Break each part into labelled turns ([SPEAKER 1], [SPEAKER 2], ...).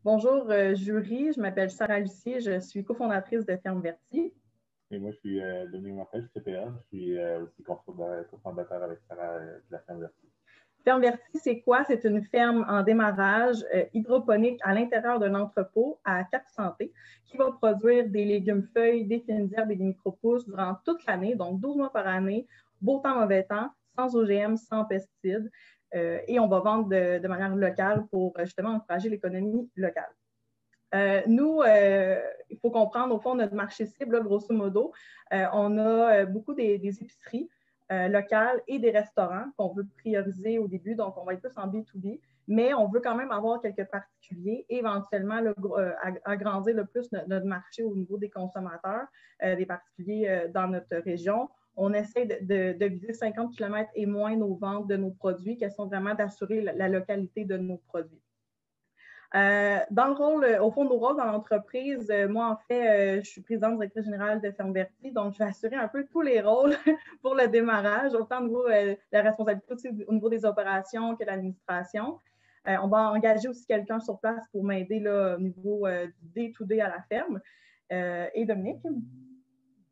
[SPEAKER 1] Bonjour, jury. Je m'appelle Sarah Lucier. Je suis cofondatrice de Ferme Verti.
[SPEAKER 2] Et moi, je suis Dominique Martel, CPA. Je suis aussi cofondateur avec Sarah de la Ferme Verti.
[SPEAKER 1] Ferme Verti, c'est quoi? C'est une ferme en démarrage hydroponique à l'intérieur d'un entrepôt à Cap Santé qui va produire des légumes feuilles, des fines herbes et des micro-pousses durant toute l'année, donc 12 mois par année, beau temps, mauvais temps, sans OGM, sans pesticides. Et on va vendre de manière locale pour justement encourager l'économie locale. Nous, il faut comprendre, au fond, notre marché cible, là, grosso modo, on a beaucoup des épiceries locales et des restaurants qu'on veut prioriser au début, donc on va être plus en B2B, mais on veut quand même avoir quelques particuliers et éventuellement agrandir le plus notre marché au niveau des consommateurs, des particuliers dans notre région. On essaie de viser 50 km et moins nos ventes de nos produits, qui sont vraiment d'assurer la localité de nos produits. Dans le rôle, au fond, nos rôles dans l'entreprise, moi, en fait, je suis présidente directrice générale de Ferme Verti, donc je vais assurer un peu tous les rôles pour le démarrage, autant au niveau de la responsabilité aussi au niveau des opérations que de l'administration. On va engager aussi quelqu'un sur place pour m'aider au niveau du day-to-day à la ferme. Et Dominique?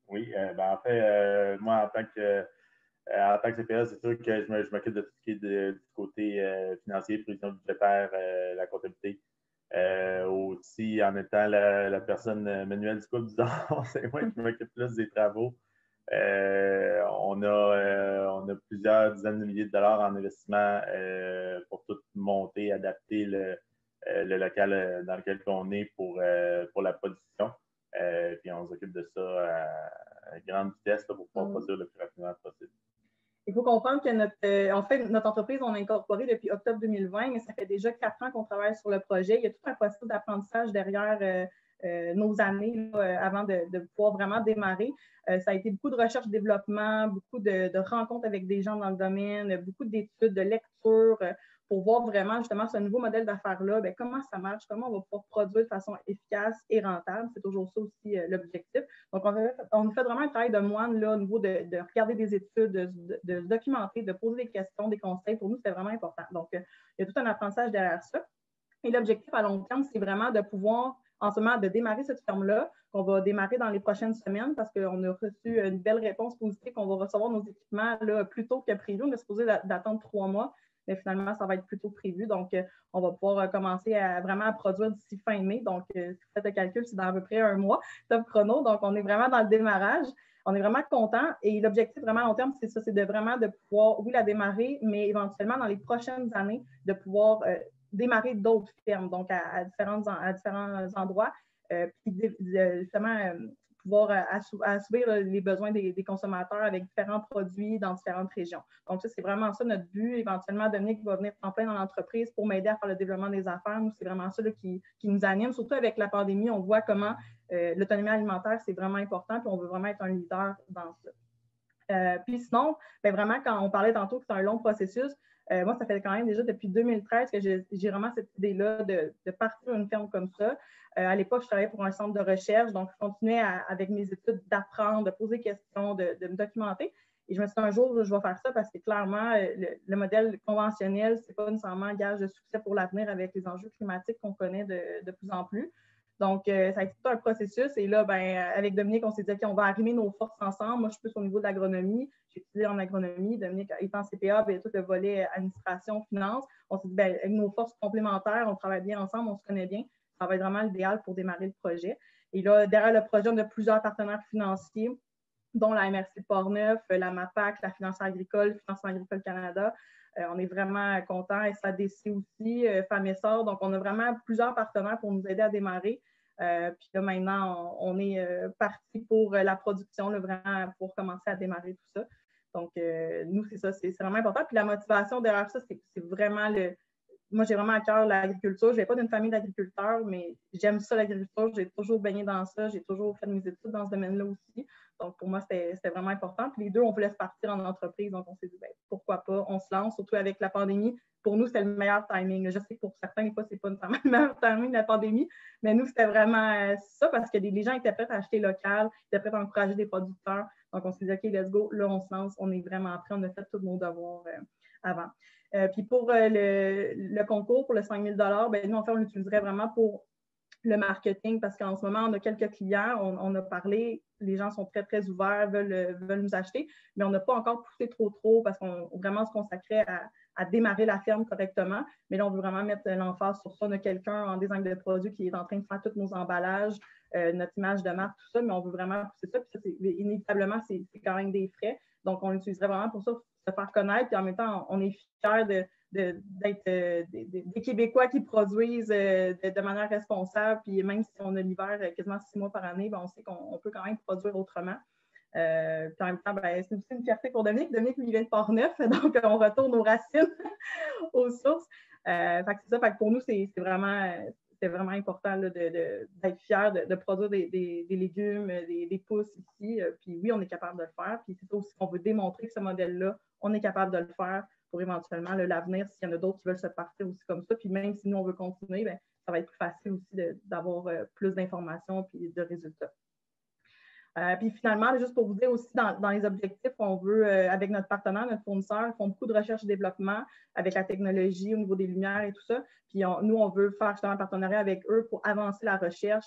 [SPEAKER 2] Oui, en fait, moi, en tant que CPA, c'est sûr que je m'occupe de tout ce qui est du côté financier, prévision budgétaire, la comptabilité. Aussi, en étant la personne manuelle du couple, disons, c'est moi qui m'occupe plus des travaux. On a plusieurs dizaines de milliers de dollars en investissement pour tout monter, adapter le local dans lequel on est pour la production. Puis on s'occupe de ça à grande vitesse là, pour pouvoir produire le plus rapidement possible.
[SPEAKER 1] Il faut comprendre que notre entreprise, on a incorporé depuis octobre 2020, mais ça fait déjà 4 ans qu'on travaille sur le projet. Il y a tout un processus d'apprentissage derrière nos années avant de pouvoir vraiment démarrer. Ça a été beaucoup de recherche-développement, beaucoup de rencontres avec des gens dans le domaine, beaucoup d'études, de lectures pour voir vraiment justement ce nouveau modèle d'affaires-là, comment ça marche, comment on va pouvoir produire de façon efficace et rentable. C'est toujours ça aussi l'objectif. Donc, on a fait vraiment un travail de moine là, au niveau de regarder des études, de se documenter, de poser des questions, des conseils. Pour nous, c'était vraiment important. Donc, il y a tout un apprentissage derrière ça. Et l'objectif à long terme, c'est vraiment de pouvoir, en ce moment, de démarrer cette ferme-là, qu'on va démarrer dans les prochaines semaines parce qu'on a reçu une belle réponse positive, qu'on va recevoir nos équipements là, plus tôt que prévu. On est supposé d'attendre 3 mois, mais finalement, ça va être plus tôt prévu. Donc, on va pouvoir commencer vraiment à produire d'ici fin mai. Donc, si vous faites le calcul, c'est dans à peu près 1 mois, top chrono. Donc, on est vraiment dans le démarrage. On est vraiment content et l'objectif vraiment à long terme, c'est ça, c'est de pouvoir, oui, la démarrer, mais éventuellement, dans les prochaines années, de pouvoir démarrer d'autres fermes, donc à différents endroits, puis justement pouvoir assouvir les besoins des consommateurs avec différents produits dans différentes régions. Donc, ça, c'est vraiment ça notre but. Éventuellement, Dominique va venir en plein dans l'entreprise pour m'aider à faire le développement des affaires. Nous, c'est vraiment ça là, qui nous anime. Surtout avec la pandémie, on voit comment l'autonomie alimentaire, c'est vraiment important, puis on veut vraiment être un leader dans ça. Puis sinon, vraiment, quand on parlait tantôt que c'est un long processus, moi, ça fait quand même déjà depuis 2013 que j'ai vraiment cette idée-là de partir une ferme comme ça. À l'époque, je travaillais pour un centre de recherche, donc je continuais avec mes études d'apprendre, de poser des questions, de me documenter. Et je me suis dit un jour, je vais faire ça parce que clairement, le modèle conventionnel, ce n'est pas nécessairement un gage de succès pour l'avenir avec les enjeux climatiques qu'on connaît de plus en plus. Donc, ça a été tout un processus. Et là, avec Dominique, on s'est dit, OK, on va arrimer nos forces ensemble. Moi, je suis plus au niveau de l'agronomie. J'ai étudié en agronomie. Dominique étant CPA, tout le volet administration, finance. On s'est dit, avec nos forces complémentaires, on travaille bien ensemble, on se connaît bien. Ça va être vraiment l'idéal pour démarrer le projet. Et là, derrière le projet, on a plusieurs partenaires financiers, dont la MRC de Portneuf, la MAPAC, la Financière agricole, Financement agricole Canada. On est vraiment contents. SADC aussi, Femmes et Sœurs. Donc, on a vraiment plusieurs partenaires pour nous aider à démarrer. Puis là, maintenant, on est parti pour la production, là, vraiment pour commencer à démarrer tout ça. Donc, nous, c'est ça, c'est vraiment important. Puis la motivation derrière ça, c'est vraiment moi, j'ai vraiment à cœur l'agriculture. Je ne viens pas d'une famille d'agriculteurs, mais j'aime ça, l'agriculture. J'ai toujours baigné dans ça. J'ai toujours fait mes études dans ce domaine-là aussi. Donc, pour moi, c'était vraiment important. Puis les deux, on voulait se partir en entreprise. Donc, on s'est dit, pourquoi pas, on se lance, surtout avec la pandémie. Pour nous, c'était le meilleur timing. Je sais que pour certains, des fois, ce n'est pas nécessairement le meilleur timing de la pandémie, mais nous, c'était vraiment ça parce que les gens étaient prêts à acheter local, étaient prêts à encourager des producteurs. Donc, on s'est dit, OK, let's go. Là, on se lance. On est vraiment prêts. On a fait tous nos devoirs avant. Puis pour le concours, pour le 5 000 ben, nous, en fait, on l'utiliserait vraiment pour le marketing parce qu'en ce moment, on a quelques clients, on a parlé, les gens sont très, très ouverts, veulent nous acheter, mais on n'a pas encore poussé trop parce qu'on vraiment se consacrait à démarrer la ferme correctement. Mais là, on veut vraiment mettre l'emphase sur ça. On a quelqu'un en design de produits qui est en train de faire tous nos emballages, notre image de marque, tout ça, mais on veut vraiment pousser ça. Puis ça, inévitablement, c'est quand même des frais. Donc, on l'utiliserait vraiment pour ça, pour se faire connaître. Puis en même temps, on est fiers d'être des Québécois qui produisent de manière responsable. Puis même si on a l'hiver quasiment 6 mois par année, ben, on sait qu'on peut quand même produire autrement. Puis en même temps, ben, c'est aussi une fierté pour Dominique. Dominique, lui, il vient de Port-Neuf, donc on retourne aux racines, aux sources. Fait que c'est ça. Fait que pour nous, c'est vraiment important là, d'être fier de produire des légumes, des pousses ici. Puis oui, on est capable de le faire. Puis c'est ça aussi qu'on veut démontrer que ce modèle-là, on est capable de le faire pour éventuellement l'avenir, s'il y en a d'autres qui veulent se partir aussi comme ça. Puis même si nous, on veut continuer, bien, ça va être plus facile aussi d'avoir plus d'informations et de résultats. Puis finalement, juste pour vous dire aussi, dans les objectifs qu'on veut, avec notre partenaire, notre fournisseur, ils font beaucoup de recherche et développement avec la technologie au niveau des lumières et tout ça. Puis nous, on veut faire justement un partenariat avec eux pour avancer la recherche,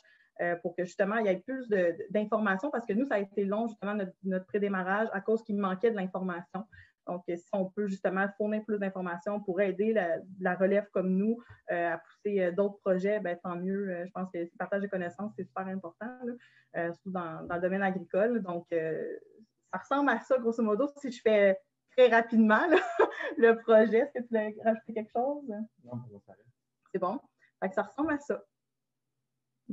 [SPEAKER 1] pour que justement, il y ait plus d'informations, parce que nous, ça a été long, justement, notre prédémarrage, à cause qu'il manquait de l'information. Donc, si on peut justement fournir plus d'informations pour aider la relève comme nous à pousser d'autres projets, bien, tant mieux. Je pense que le partage de connaissances, c'est super important, surtout dans le domaine agricole. Donc, ça ressemble à ça, grosso modo, si je fais très rapidement là, le projet. Est-ce que tu voulais rajouter quelque chose?
[SPEAKER 2] Non, ça reste.
[SPEAKER 1] C'est bon. Fait que ça ressemble à ça.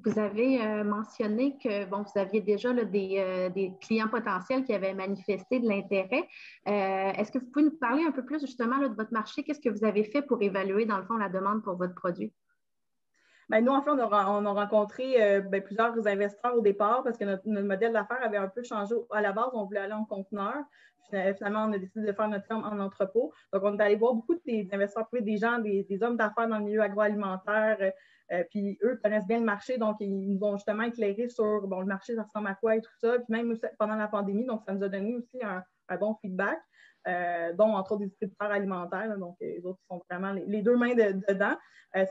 [SPEAKER 3] Vous avez mentionné que bon, vous aviez déjà là, des clients potentiels qui avaient manifesté de l'intérêt. Est-ce que vous pouvez nous parler un peu plus justement là, de votre marché? Qu'est-ce que vous avez fait pour évaluer, dans le fond, la demande pour votre produit?
[SPEAKER 1] Bien, nous, en fait, on a rencontré plusieurs investisseurs au départ parce que notre modèle d'affaires avait un peu changé. À la base, on voulait aller en conteneur. Finalement, on a décidé de faire notre ferme en entrepôt. Donc, on est allé voir beaucoup d'investisseurs privés, des gens, des hommes d'affaires dans le milieu agroalimentaire. Puis eux connaissent bien le marché, donc ils nous ont justement éclairé sur le marché, ça ressemble à quoi et tout ça. Puis même pendant la pandémie, donc ça nous a donné aussi un bon feedback, dont entre autres des distributeurs alimentaires. Là, donc les autres sont vraiment les deux mains dedans.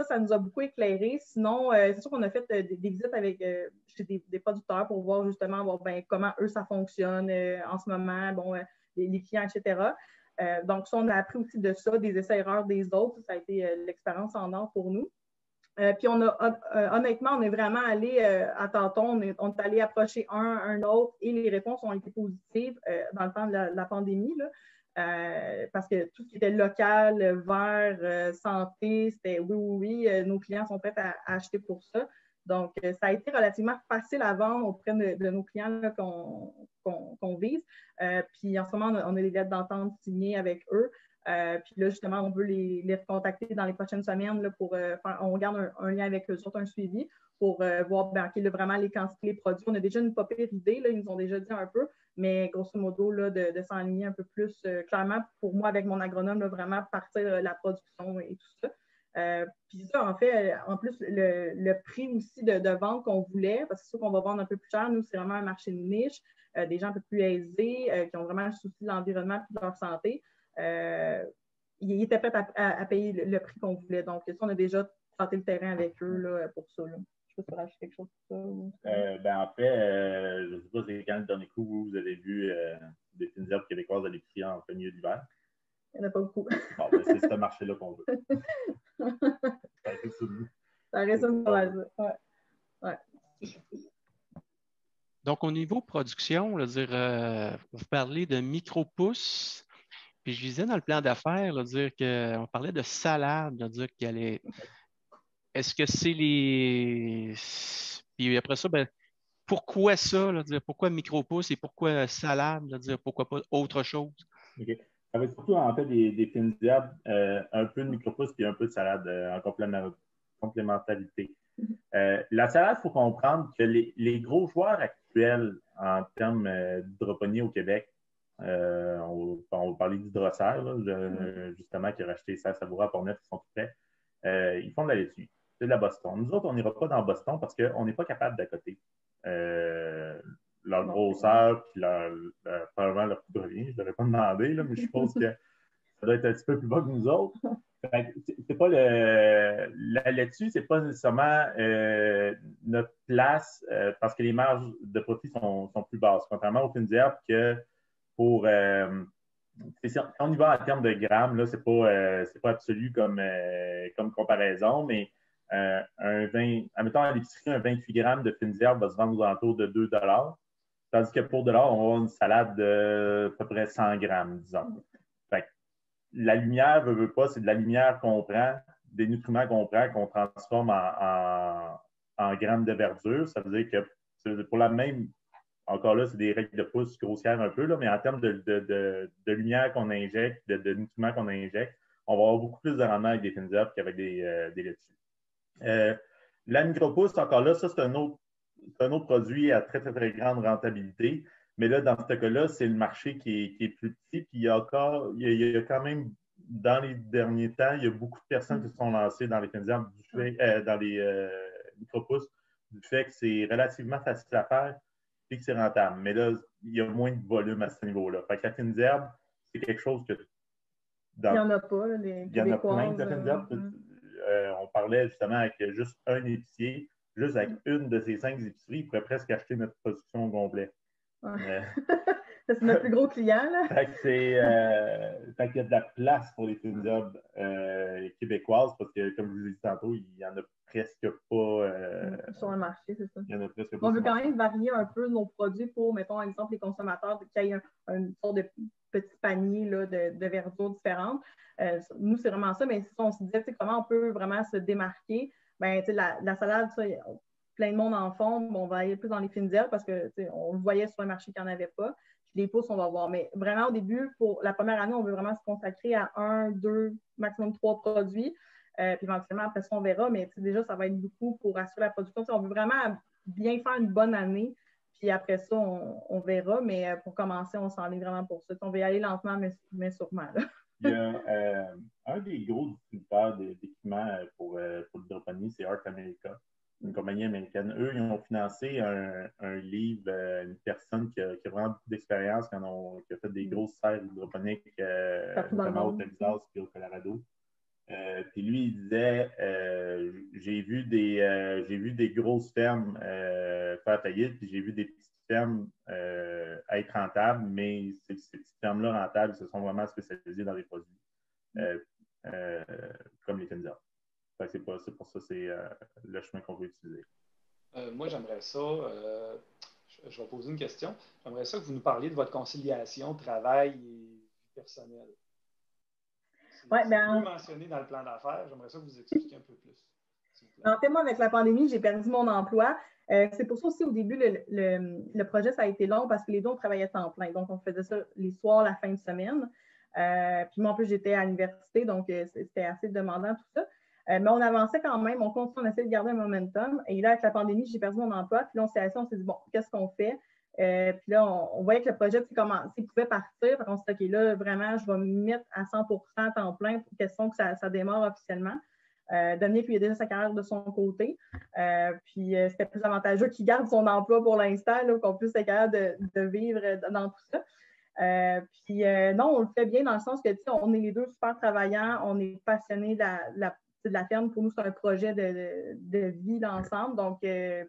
[SPEAKER 1] Ça nous a beaucoup éclairé. Sinon, c'est sûr qu'on a fait des visites avec chez des producteurs pour voir justement comment eux, ça fonctionne en ce moment, les clients, etc. Donc, ça, on a appris aussi de ça, des essais-erreurs des autres. Ça a été l'expérience en or pour nous. Puis honnêtement, on est vraiment allé à tâtons, on est allé approcher un autre et les réponses ont été positives dans le temps de la pandémie, là, parce que tout ce qui était local, vert, santé, c'était oui, nos clients sont prêts à acheter pour ça. Donc, ça a été relativement facile à vendre auprès de nos clients qu'on vise. Puis en ce moment, on a des lettres d'entente signées avec eux. Puis là, justement, on veut les recontacter dans les prochaines semaines là, pour on garde un lien avec eux autres, un suivi pour voir vraiment les quantités, les produits. On a déjà une pas pire idée, là, ils nous ont déjà dit un peu, mais grosso modo, là, de s'enligner un peu plus clairement pour moi, avec mon agronome, là, vraiment partir la production et tout ça. Puis ça, en fait, en plus, le prix aussi de vente qu'on voulait, parce que c'est sûr qu'on va vendre un peu plus cher, nous, c'est vraiment un marché de niche, des gens un peu plus aisés, qui ont vraiment le souci de l'environnement et de leur santé. Ils étaient prêts à payer le prix qu'on voulait. Donc, ça, on a déjà tenté le terrain avec eux là, pour ça. Là. Je ne sais pas si tu rajouter quelque chose pour
[SPEAKER 2] ça. En fait, je ne sais pas c'est quand le dernier coup vous avez vu des fines herbes québécoises à l'épicerie en plein milieu d'hiver.
[SPEAKER 1] Il n'y en a pas beaucoup.
[SPEAKER 2] Bon, c'est ce marché-là qu'on veut. Ça résonne.
[SPEAKER 1] Ça résonne pas mal. Ouais.
[SPEAKER 4] Donc, au niveau production, vous parlez de micro-pousses. Puis je disais dans le plan d'affaires, on parlait de salade, dire qu'il allait. Est-ce que c'est les. Puis après ça, pourquoi ça? Pourquoi micro-pousses et pourquoi salade? Pourquoi pas autre chose?
[SPEAKER 2] OK. Ça va être surtout en fait des fines herbes, un peu de micro-pousses et un peu de salade en complémentarité. La salade, il faut comprendre que les gros joueurs actuels en termes d'hydroponie au Québec, on va parler d'Hydroserre, justement, qui a racheté ça, Savoura, Portneuf, qui sont tout prêts. Ils font de la laitue. C'est de la Boston. Nous autres, on n'ira pas dans Boston parce qu'on n'est pas capable d'accoter leur grosseur puis probablement leur poudre de ligne. Je ne devrais pas demander, là, mais je suppose que ça doit être un petit peu plus bas que nous autres. C'est pas là-dessus, c'est pas nécessairement notre place parce que les marges de profit sont plus basses, contrairement aux fines herbes que pour si on y va en termes de grammes, là, c'est pas absolu comme comparaison, mais admettons à l'épicerie, un 28 grammes de fines herbes va se vendre aux alentours de 2 $. Tandis que pour $, on va avoir une salade de à peu près 100 grammes, disons. Fait que la lumière, veut pas, c'est de la lumière qu'on prend, des nutriments qu'on prend, qu'on transforme en grammes de verdure. Ça veut dire que pour la même, encore là, c'est des règles de pouce grossières un peu, là, mais en termes de lumière qu'on injecte, de nutriments qu'on injecte, on va avoir beaucoup plus de rendement avec des fines herbes qu'avec des laitues. La micropousse, encore là, ça, c'est un autre produit à très, très, très grande rentabilité. Mais là, dans ce cas-là, c'est le marché qui est plus petit. Puis il y a quand même, dans les derniers temps, il y a beaucoup de personnes qui se sont lancées dans les fines herbes dans les micropousses du fait que c'est relativement facile à faire et que c'est rentable. Mais là, il y a moins de volume à ce niveau-là. Fait que la fines herbes, c'est quelque chose que
[SPEAKER 1] il n'y en a pas, là, les
[SPEAKER 2] il y en a plein de fines herbes. On parlait justement avec juste un épicier, juste avec une de ces 5 épiceries, il pourrait presque acheter notre production au complet.
[SPEAKER 1] Ouais. C'est notre plus gros client, là.
[SPEAKER 2] Fait qu'il y a de la place pour les fines herbes québécoises parce que, comme je vous ai dit tantôt, il n'y en a presque pas
[SPEAKER 1] sur le marché, c'est ça.
[SPEAKER 2] Il y en a presque pas.
[SPEAKER 1] On veut quand même varier un peu nos produits pour, mettons, par exemple, les consommateurs, qu'il y ait une sorte de petit panier là, de verdure différentes. Nous, c'est vraiment ça, mais si on se disait comment on peut vraiment se démarquer, ben, la salade, ça, plein de monde en fond, on va aller plus dans les fines herbes parce qu'on le voyait sur le marché qu'il n'y en avait pas. Puis les pousses, on va voir. Mais vraiment, au début, pour la première année, on veut vraiment se consacrer à 1, 2, maximum 3 produits. Puis éventuellement, après ça, on verra. Mais déjà, ça va être beaucoup pour assurer la production. On veut vraiment bien faire une bonne année. Puis après ça, on verra. Mais pour commencer, on s'en est vraiment pour ça. On va y aller lentement, mais sûrement. Là.
[SPEAKER 2] Il y a un des gros distributeurs d'équipements pour l'hydroponie, c'est Arc America, une compagnie américaine. Eux, ils ont financé un livre, une personne qui a vraiment beaucoup d'expérience, qui a fait des grosses serres hydroponiques, notamment au Texas et au Colorado. Puis lui, il disait j'ai vu des grosses fermes faire faillite, puis j'ai vu des petites fermes être rentables, mais ces petites fermes-là rentables se sont vraiment spécialisées dans les produits comme les fines herbes. C'est pour ça c'est le chemin qu'on veut utiliser.
[SPEAKER 5] Moi, j'aimerais ça. Je vais poser une question. J'aimerais ça que vous nous parliez de votre conciliation travail et vie personnelle.
[SPEAKER 1] Ouais,
[SPEAKER 5] ben, vous mentionné dans le plan d'affaires, j'aimerais ça que vous expliquiez un peu plus.
[SPEAKER 1] En fait, moi, avec la pandémie, j'ai perdu mon emploi. C'est pour ça aussi, au début, le projet, ça a été long parce que les deux, on travaillait temps plein. Donc, on faisait ça les soirs, la fin de semaine. Puis moi, en plus, j'étais à l'université, donc c'était assez demandant, tout ça. Mais on avançait quand même, on essayait de garder un momentum. Et là, avec la pandémie, j'ai perdu mon emploi. Puis là, on s'est assis, on s'est dit, bon, qu'est-ce qu'on fait? Puis là, on voyait que le projet s'il pouvait partir. On s'est dit, OK, là, vraiment, je vais me mettre à 100% à temps plein pour question que ça démarre officiellement. Dominique, lui, il a déjà sa carrière de son côté. Puis c'était plus avantageux qu'il garde son emploi pour l'instant, qu'on puisse être capable de vivre dans tout ça. Non, on le fait bien dans le sens que on est les deux super travaillants, on est passionnés de la ferme. Pour nous, c'est un projet de vie l'ensemble. Donc, c'est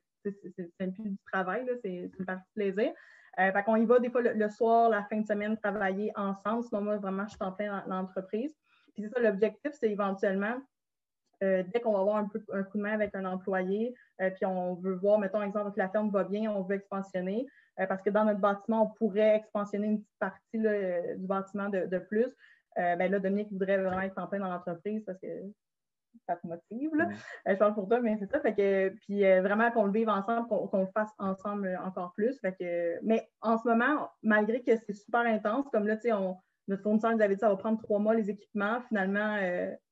[SPEAKER 1] plus du travail, là, c'est une partie de plaisir. Fait qu'on y va des fois le soir, la fin de semaine, travailler ensemble. Sinon, moi, vraiment, je suis en plein dans l'entreprise. Puis c'est ça, l'objectif, c'est éventuellement, dès qu'on va avoir un coup de main avec un employé, puis on veut voir, mettons, exemple, que la ferme va bien, on veut expansionner, parce que dans notre bâtiment, on pourrait expansionner une petite partie là, du bâtiment de plus. Ben là, Dominique voudrait vraiment être en plein dans l'entreprise parce que ça te motive. Là. Je parle pour toi, mais c'est ça. Fait que, puis vraiment qu'on le vive ensemble, qu'on le fasse ensemble encore plus. Fait que, mais en ce moment, malgré que c'est super intense, comme là, notre fournisseur nous avait dit ça va prendre 3 mois les équipements. Finalement,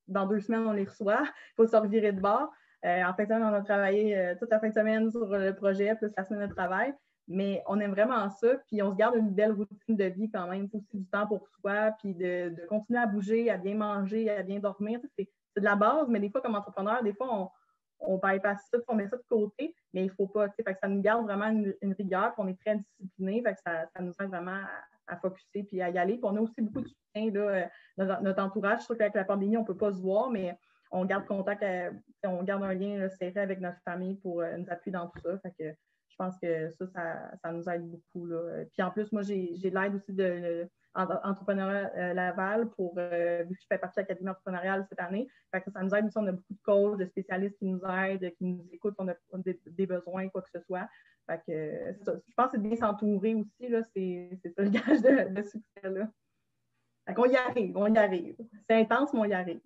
[SPEAKER 1] dans 2 semaines, on les reçoit. Il faut se revirer de bord. En fin de semaine, on a travaillé toute la fin de semaine sur le projet, plus la semaine de travail. Mais on aime vraiment ça. Puis on se garde une belle routine de vie quand même. Aussi du temps pour soi, puis de continuer à bouger, à bien manger, à bien dormir. C'est de la base, mais des fois, comme entrepreneur, des fois, on bypass ça, on met ça de côté, mais il ne faut pas. Fait que ça nous garde vraiment une rigueur, puis on est très disciplinés. Fait que ça nous aide vraiment focusser puis à y aller. Puis on a aussi beaucoup de soutien, là, notre entourage. Je trouve qu'avec la pandémie, on ne peut pas se voir, mais on garde contact, on garde un lien là, serré avec notre famille pour nous appuyer dans tout ça. Fait que je pense que ça nous aide beaucoup. Là. Puis en plus, moi, j'ai l'aide aussi de l'entrepreneuriat Laval vu que je fais partie de l'Académie entrepreneuriale cette année. Fait que ça nous aide aussi. On a beaucoup de coachs, de spécialistes qui nous aident, qui nous écoutent, on a des besoins, quoi que ce soit. Fait que je pense que c'est bien s'entourer aussi. Là, c'est ça le gage de succès. Là. Fait qu'on y arrive. C'est intense, mais on y arrive.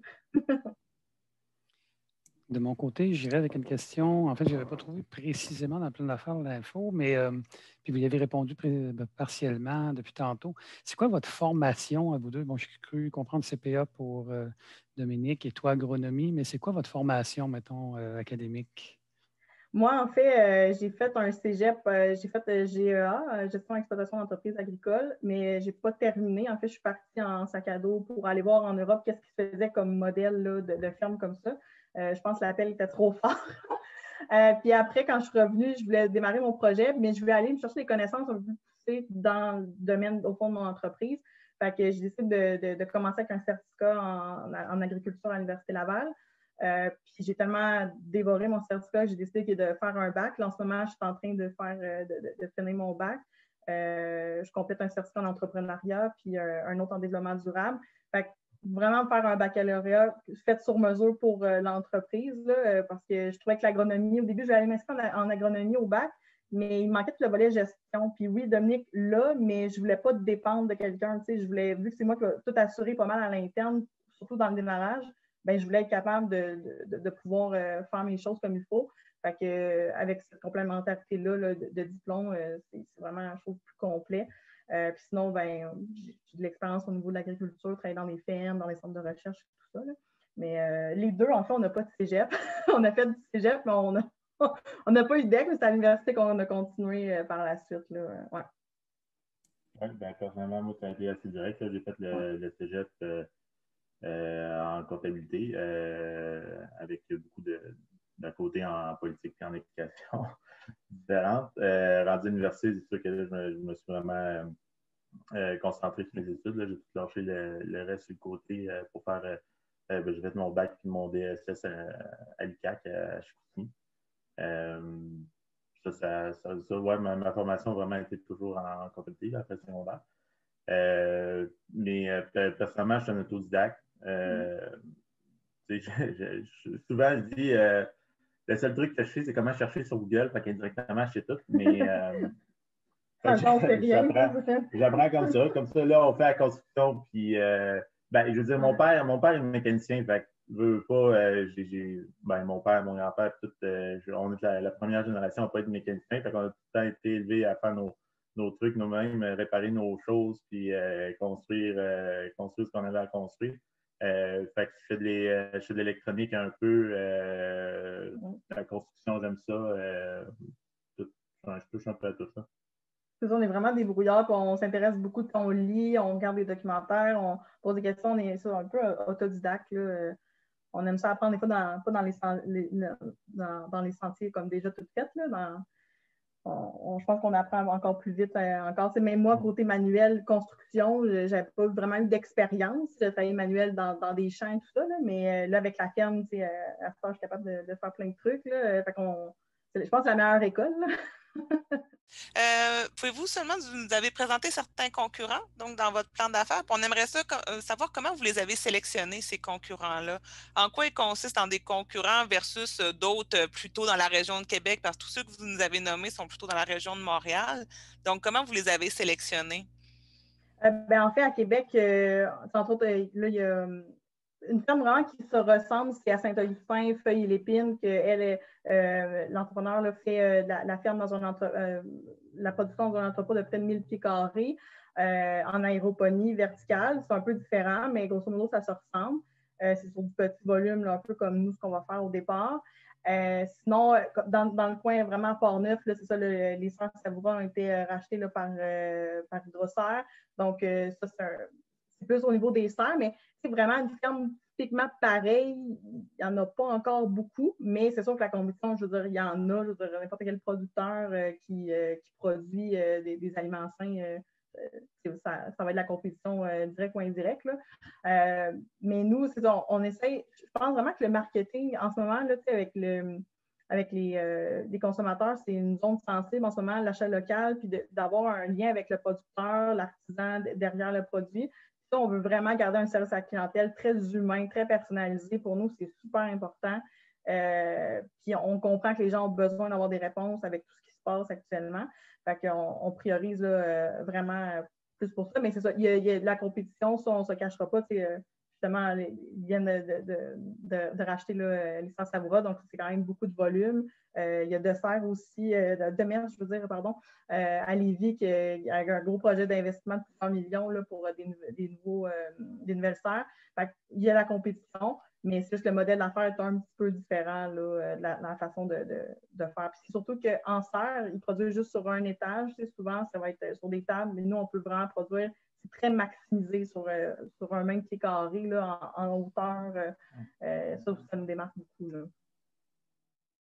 [SPEAKER 6] De mon côté, j'irais avec une question. En fait, je n'avais pas trouvé précisément dans le plan d'affaires l'info, mais puis vous y avez répondu partiellement depuis tantôt. C'est quoi votre formation à vous deux? Bon, j'ai cru comprendre CPA pour Dominique et toi, agronomie, mais c'est quoi votre formation, mettons, académique?
[SPEAKER 1] Moi, en fait, j'ai fait un cégep, j'ai fait GEA, gestion et exploitation d'entreprises agricoles, mais je n'ai pas terminé. En fait, je suis partie en sac à dos pour aller voir en Europe qu'est-ce qui se faisait comme modèle là, de ferme comme ça. Je pense que l'appel était trop fort. Puis après, quand je suis revenue, je voulais démarrer mon projet, mais je voulais aller me chercher des connaissances un peu plus poussées dans le domaine, au fond de mon entreprise. Fait que j'ai décidé de commencer avec un certificat en agriculture à l'Université Laval. Puis j'ai tellement dévoré mon certificat que j'ai décidé de faire un bac. Là, en ce moment, je suis en train de finir mon bac. Je complète un certificat en entrepreneuriat puis un autre en développement durable. Fait que vraiment faire un baccalauréat fait sur mesure pour l'entreprise parce que je trouvais que l'agronomie, au début, je vais aller m'inscrire en agronomie au bac, mais il manquait tout le volet gestion. Puis oui, Dominique, là, mais je ne voulais pas dépendre de quelqu'un. Je voulais, vu que c'est moi qui vais tout assurer pas mal à l'interne, surtout dans le démarrage, ben, je voulais être capable de pouvoir faire mes choses comme il faut. Fait que, avec cette complémentarité-là là, de diplôme, c'est vraiment une chose plus complet. Puis sinon, ben, j'ai de l'expérience au niveau de l'agriculture, travailler dans des fermes, dans les centres de recherche, tout ça. Là. Mais les deux, en fait, on n'a pas de cégep. On a fait du cégep, mais on n'a pas eu d'EC, mais c'est à l'université qu'on a continué par la suite. Là. Ouais.
[SPEAKER 2] Oui, ben, personnellement, moi, ça a été assez direct. J'ai fait le cégep en comptabilité avec beaucoup d'un côté en politique et en éducation différentes. Rendu à l'université, c'est sûr que là, je me suis vraiment concentré sur mes études. J'ai tout lâché le reste sur le côté pour faire. J'ai fait mon bac et mon DSS à l'ICAC à Chicoutimi. Ouais, ma formation a vraiment été toujours en comptabilité après le secondaire. Mais personnellement, je suis un autodidacte. Souvent, je dis le seul truc que je sais, c'est comment chercher sur Google, fait qu'indirectement, je sais tout. Mais j'apprends comme ça. Comme ça, là, on fait la construction. Puis, je veux dire, mon père est mécanicien. Fait que, veut pas, mon père, mon grand-père, on est la première génération à ne pas être mécanicien. Fait qu'on a tout le temps été élevés à faire nos trucs nous-mêmes, réparer nos choses, puis construire ce qu'on avait à construire. Fait que je fais de l'électronique un peu, la construction, j'aime ça. Je touche un peu à tout ça.
[SPEAKER 1] On est vraiment des brouillards, on s'intéresse beaucoup, on lit, on regarde des documentaires, on pose des questions, on est un peu autodidacte. Là. On aime ça apprendre des fois pas dans les sentiers comme déjà tout fait. Là, je pense qu'on apprend encore plus vite. Même moi, côté manuel, construction, je n'avais pas vraiment eu d'expérience. J'ai travaillé manuel dans des champs et tout ça, là, mais là, avec la ferme, à ce je suis capable de faire plein de trucs. Là, je pense que c'est la meilleure école.
[SPEAKER 7] Pouvez-vous seulement nous avez présenté certains concurrents donc dans votre plan d'affaires? On aimerait savoir comment vous les avez sélectionnés, ces concurrents-là. En quoi ils consistent en des concurrents versus d'autres plutôt dans la région de Québec, parce que tous ceux que vous nous avez nommés sont plutôt dans la région de Montréal. Donc, comment vous les avez sélectionnés?
[SPEAKER 1] En fait, à Québec, entre autres, là, il y a une ferme vraiment qui se ressemble, c'est à Saint-Augustin, Feuille-et-Lépine, que l'entrepreneur fait la ferme dans la production dans un entrepôt de près de 1000 pieds carrés en aéroponie verticale. C'est un peu différent, mais grosso modo, ça se ressemble. C'est sur du petit volume, là, un peu comme nous, ce qu'on va faire au départ. Sinon, dans le coin vraiment Port-Neuf, c'est ça, les sœurs Savoura ont été rachetées là, par Hydroserre. Donc, ça, c'est plus au niveau des serres, mais c'est vraiment une ferme typiquement pareille. Il n'y en a pas encore beaucoup, mais c'est sûr que la compétition, je veux dire, il y en a. Je veux dire, n'importe quel producteur qui produit des aliments sains, ça va être la compétition directe ou indirecte. Là. Mais nous, on essaie, je pense vraiment que le marketing, en ce moment, là, avec les consommateurs, c'est une zone sensible en ce moment, l'achat local, puis d'avoir un lien avec le producteur, l'artisan derrière le produit. Ça, on veut vraiment garder un service à la clientèle très humain, très personnalisé. Pour nous, c'est super important. Puis on comprend que les gens ont besoin d'avoir des réponses avec tout ce qui se passe actuellement. Fait qu'on priorise là, vraiment plus pour ça. Mais c'est ça, il y a de la compétition, ça, on ne se cachera pas. Justement, ils viennent de racheter Licence Savoura, donc c'est quand même beaucoup de volume. Il y a Dessert aussi, Demers, je veux dire, pardon, à Lévis, qui a un gros projet d'investissement de plusieurs millions là, pour des nouvelles serres. Il y a la compétition, mais c'est juste que le modèle d'affaires est un petit peu différent là, de la façon de faire. Puis c'est surtout qu'en serre, ils produisent juste sur un étage. Souvent, ça va être sur des tables, mais nous, on peut vraiment produire. C'est très maximisé sur un même pied carré là, en hauteur. Ça nous démarque beaucoup. Là.